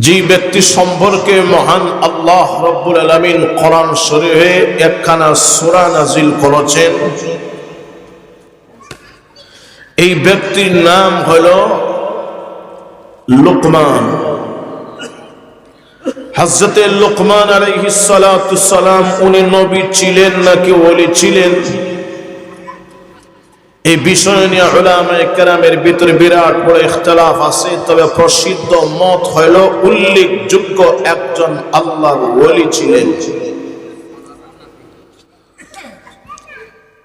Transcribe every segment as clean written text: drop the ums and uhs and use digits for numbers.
যে ব্যক্তি সম্পর্কে মহান আল্লাহ রব্বুল আলামিন কোরআন শরীফে একখানা সূরা নাজিল করেছেন, এই ব্যক্তির নাম হল লুকমান। হযরতে লুকমান আলাইহিস সালাতু সালাম উনি নবী ছিলেন নাকি ওলি ছিলেন, এই বিষয় নিয়ে উলামায়ে কেরামের ভিতরে বিরাট বড় ইখতিলাফ আছে। তবে প্রসিদ্ধ মত হলো উল্লেখযোগ্য একজন আল্লাহর ওলি ছিলেন।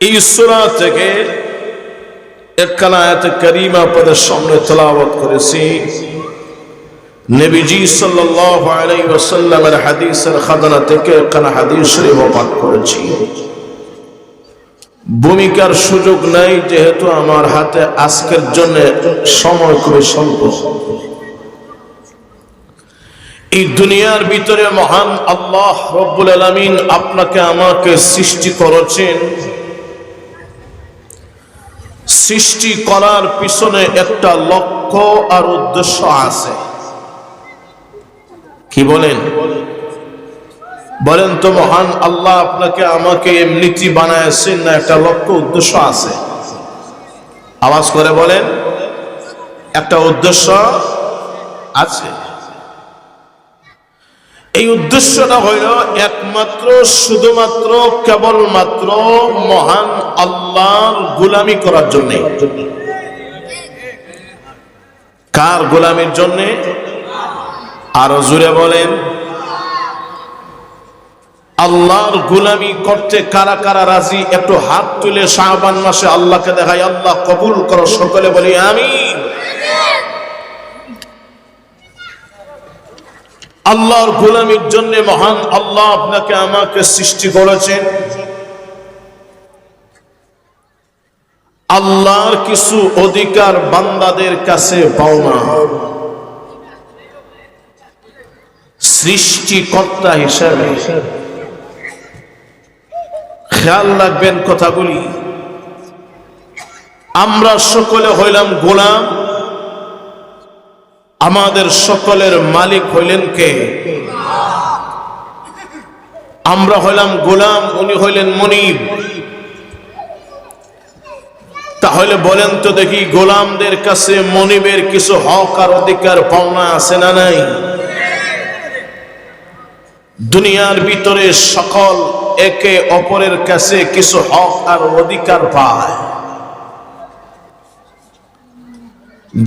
এই সূরা থেকে একখানা আয়াত কারীমা আপনাদের সামনে তেলাওয়াত করেছি। নবীজি সাল্লাল্লাহু আলাইহি ওয়াসাল্লামের হাদিসের খাজানা থেকে একখানা হাদিস শরীফ পাঠ করেছি। ভূমিকার সুযোগ নাই, যেহেতু আমার হাতে আজকের জন্য সময় খুবই স্বল্প। এই দুনিয়ার ভিতরে মহান আল্লাহ রব্বুল আলামিন আপনাকে আমাকে সৃষ্টি করেছেন। সৃষ্টি করার পিছনে একটা লক্ষ্য আর উদ্দেশ্য আছে। কি বলেন? বলেন তো, মহান আল্লাহ আপনাকে আমাকে এমনিতে বানাইছেন না একটা লক্ষ্য উদ্দেশ্য আছে? আওয়াজ করে বলেন, একটা উদ্দেশ্য আছে। এই উদ্দেশ্যটা হইল একমাত্র শুধুমাত্র কেবলমাত্র মহান আল্লাহর গোলামি করার জন্য। কার গোলামির জন্য? আরো জোরে বলেন। আল্লাহর গোলামি করতে কারা কারা রাজি? একটু হাত তুলে শাবান মাসে আল্লাহকে দেখাই, আল্লাহ কবুল করো। সকলে বলি আমিন। আল্লাহর গোলামির জন্য মহান আল্লাহ আপনাকে আমাকে সৃষ্টি করেছেন। আল্লাহর কিছু অধিকার বান্দাদের কাছে পাওনা। সৃষ্টিকর্তা হিসেবে খেয়াল রাখবেন কথাগুলি। আমরা সকলে হইলাম গোলাম। আমাদের সকলের মালিক হইলেন কে? আমরা হইলাম গোলাম, উনি হইলেন মনিব। তাহলে বলেন তো দেখি, গোলামদের কাছে মনিবের কিছু হক আর অধিকার পাওনা আছে না নাই? দুনিয়ার ভিতরে সকল একে অপরের কাছে কিছু হক আর অধিকার পায়।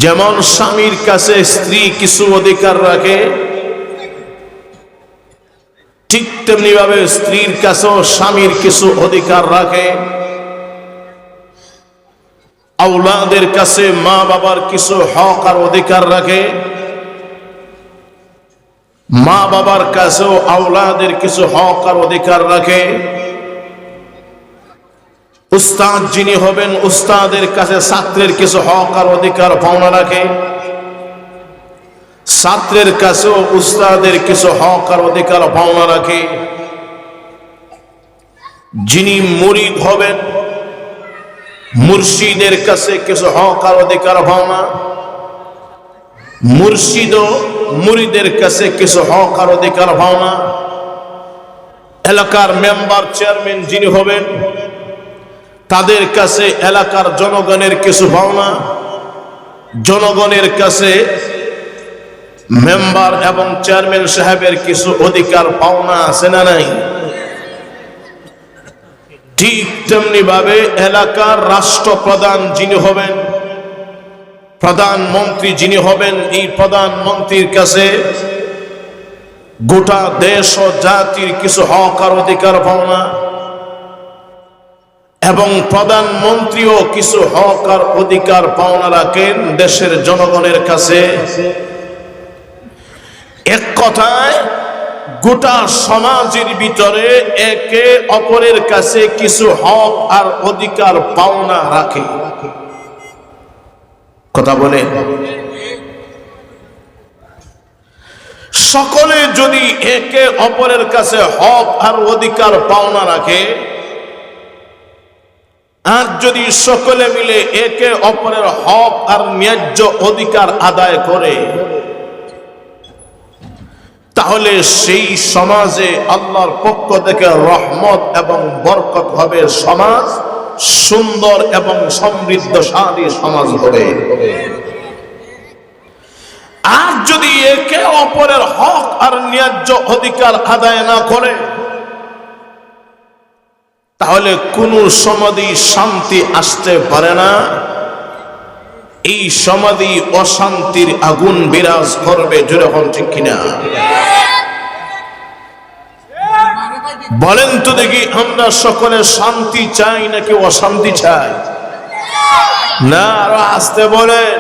যেমন স্বামীর কাছে স্ত্রী কিছু অধিকার রাখে, ঠিক তেমনি ভাবে স্ত্রীর কাছেও স্বামীর কিছু অধিকার রাখে। আওলাদের কাছে মা বাবার কিছু হক আর অধিকার রাখে। মা বাবার কাছেও আওলাদের কিছু হক আর অধিকার রাখে। উস্তাদ যিনি হবেন, উস্তাদের কাছে ছাত্রের কিছু হক আর অধিকার পাওনা রাখে। ছাত্রের কাছেও উস্তাদের কিছু হক আর অধিকার পাওনা রাখে। যিনি মুরিদ হবেন, মুর্শিদের কাছে কিছু হক আর অধিকার পাওনা। মুর্শিদও মুরিদের কাছে কিছু হক আর অধিকার পাওনা। এলাকার মেম্বার চেয়ারম্যান যিনি হবেন, তাদের কাছে এলাকার জনগণের কিছু পাওনা। জনগণের কাছে মেম্বার এবং চেয়ারম্যান সাহেবের কিছু অধিকার পাওনা আছে না নাই? ঠিক তেমনি ভাবে এলাকার রাষ্ট্রপ্রধান যিনি হবেন, প্রধানমন্ত্রী যিনি হবেন, এই প্রধানমন্ত্রীর কাছে গোটা দেশ ও জাতির কিছু হক আর অধিকার পাওনা। এবং প্রধানমন্ত্রীও কিছু হক আর অধিকার পাওনা রাখেন দেশের জনগণের কাছে। এক কথায় গোটা সমাজের ভিতরে একে অপরের কাছে কিছু হক আর অধিকার পাওনা রাখে। কথা বলে, সকলে যদি একে অপরের কাছে হক আর অধিকার পাওনা রাখে, আর যদি সকলে মিলে একে অপরের হক আর ন্যায্য অধিকার আদায় করে, তাহলে সেই সমাজে আল্লাহর পক্ষ থেকে রহমত এবং বরকত হবে, সমাজ সুন্দর এবং সমৃদ্ধশালী সমাজ হবে। আর যদি একে অপরের হক আর ন্যায্য অধিকার আদায় না করে, তাহলে কোন সমাজেই শান্তি আসতে পারে না। এই সমাজে অশান্তির আগুন বিরাজ করবে। জোরে হন ঠিক কিনা? বলেন তো দেখি, আমরা সকলে শান্তি চাই নাকি অশান্তি চাই? না, আরো আসতে বলেন,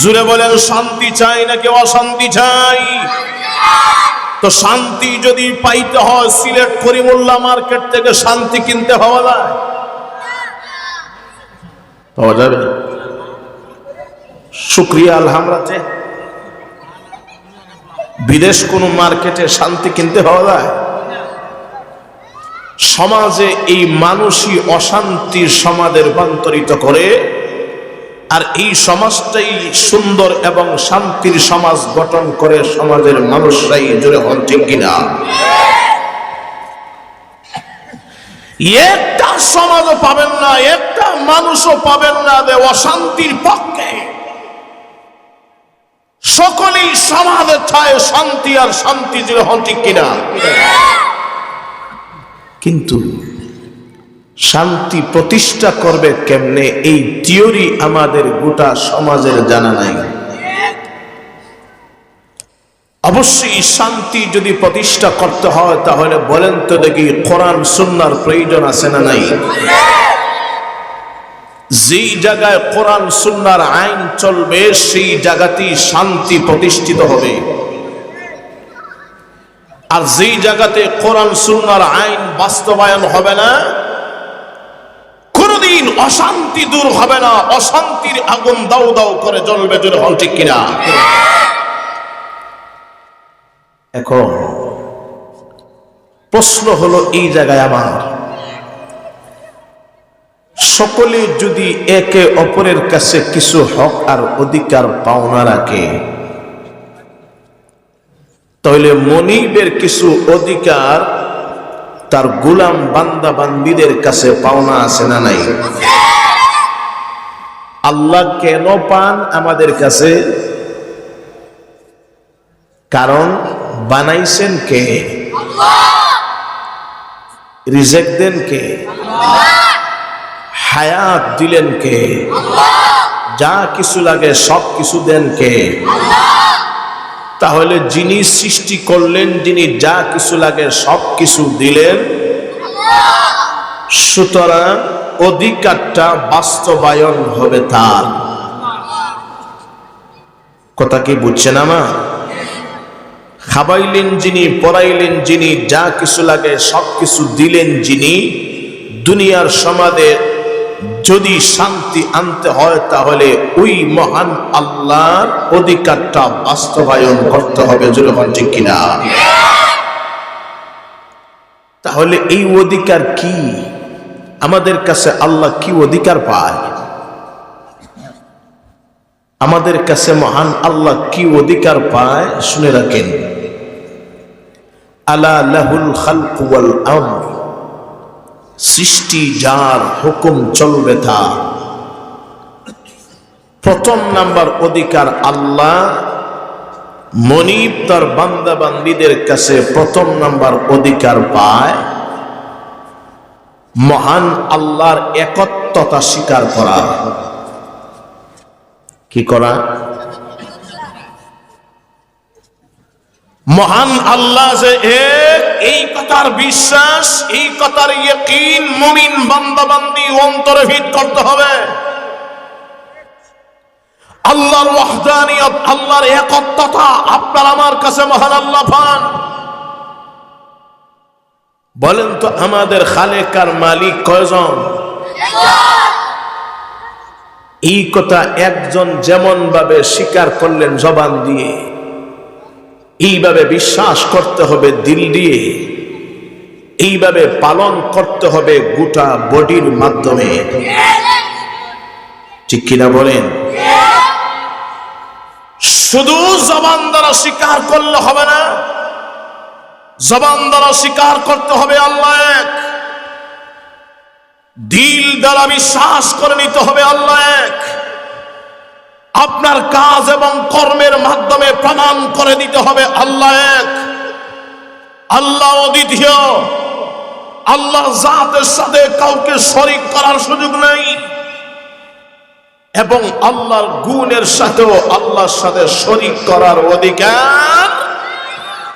জোরে বলেন, শান্তি চাই নাকি অশান্তি চাই? তো শান্তি যদি পাইতে হয়, সিলেট করিমুল্লাহ মার্কেট থেকে শান্তি কিনতে পাওয়া যায়? পাওয়া যাবে? শুকরিয়া আলহামরাতে বিদেশ কোন মার্কেটে শান্তি কিনতে পাওয়া যায়? সমাজে এই মানুষই অশান্তির সমাজে রূপান্তরিত করে, আর এই সমাজটাই সুন্দর এবং শান্তির সমাজ গঠন করে সমাজের মানুষরাই। জোরে হন ঠিক কিনা? একটা সমাজও পাবেন না, একটা মানুষও পাবেন না যে অশান্তির পক্ষে। সকলেই সমাজে চায় শান্তি আর শান্তি। জোরে হন ঠিক কিনা? কিন্তু শান্তি প্রতিষ্ঠা করবে কেমনে, এই থিওরি আমাদের গোটা সমাজের জানা নাই। অবশ্যই শান্তি যদি প্রতিষ্ঠা করতে হয়, তাহলে বলেন তো দেখি, কোরআন সুন্নাহর প্রয়োজন আছে না নাই? যেই জায়গায় কোরআন সুন্নাহর আইন চলবে, সেই জায়গাতেই শান্তি প্রতিষ্ঠিত হবে। আর যেই জায়গাতে কোরআন সুন্নাহর আইন বাস্তবায়ন হবে না, কোনদিন অশান্তি দূর হবে না, অশান্তির আগুন দাউ দাউ করে জ্বলবে। জোরে হন ঠিক কিনা? এখন প্রশ্ন হলো, এই জায়গায় আমার সকলে যদি একে অপরের কাছে কিছু হক আর অধিকার পাওনা রাখে, তাহলে মনিবের কিছু অধিকার তার গোলাম বান্দা বান্দীদের কাছে পাওনা আছে না নাই? আল্লাহ কেন পান আমাদের কাছে? কারণ বানাইছেন কে? রিজিক দেন কে? হায়াত দিলেন কে? যা কিছু লাগে সব কিছু দেন কে? তাহলে যিনি সৃষ্টি করলেন, যিনি যা কিছু লাগে সব কিছু দিলেন, সুতরাং অধিকারটা বাস্তবায়ন হবে তার। কথা কি বুঝছেন আমার? খাবাইলেন যিনি, পড়াইলেন যিনি, যা কিছু লাগে সব কিছু দিলেন যিনি, দুনিয়ার সমাজে যদি শান্তি আনতে হয়, তাহলে ওই মহান আল্লাহর অধিকারটা বাস্তবায়ন করতে হবে। জোরে বলেন ঠিক কিনা? তাহলে এই অধিকার কি? আমাদের কাছে আল্লাহ কি অধিকার পায়? আমাদের কাছে মহান আল্লাহ কি অধিকার পায়? শুনে রাখেন, আলা লাহুল খালকু ওয়াল আমর, সৃষ্টি যার, হুকুম চলবে তার। প্রথম নাম্বার অধিকার আল্লাহ মনিব তার বান্দা বান্দীদের কাছে প্রথম নাম্বার অধিকার পায় মহান আল্লাহর একত্বতা স্বীকার করা। কি করা? মহান আল্লাহ যে এক, এই কথার বিশ্বাস, এই কথার ইয়াকিন মুমিন বান্দা বান্দী অন্তরে ভিত করতে হবে। আল্লাহর ওয়াহদানিয়ত, আল্লাহর একত্বতা আপনার আমার কাছে মহান আল্লাহ পান। বলেন তো আমাদের খালেক আর মালিক কয়জন? এই কথা একজন যেমন ভাবে স্বীকার করলেন জবান দিয়ে, এইভাবে বিশ্বাস করতে হবে দিল দিয়ে, এইভাবে পালন করতে হবে গোটা বডির মাধ্যমে। ঠিক কিনা বলেন? শুধু জবান দ্বারা স্বীকার করলে হবে না, জবান দ্বারা স্বীকার করতে হবে আল্লাহ এক, দিল দ্বারা বিশ্বাস করে নিতে হবে আল্লাহ এক, আপনার কাজ এবং কর্মের মাধ্যমে প্রমাণ করে দিতে হবে আল্লাহ এক, আল্লাহ অদ্বিতীয়, আল্লাহ জাতের সাথে কাউকে শরীক করার সুযোগ নেই, এবং আল্লাহর গুণের সাথেও আল্লাহর সাথে শরীক করার অধিকার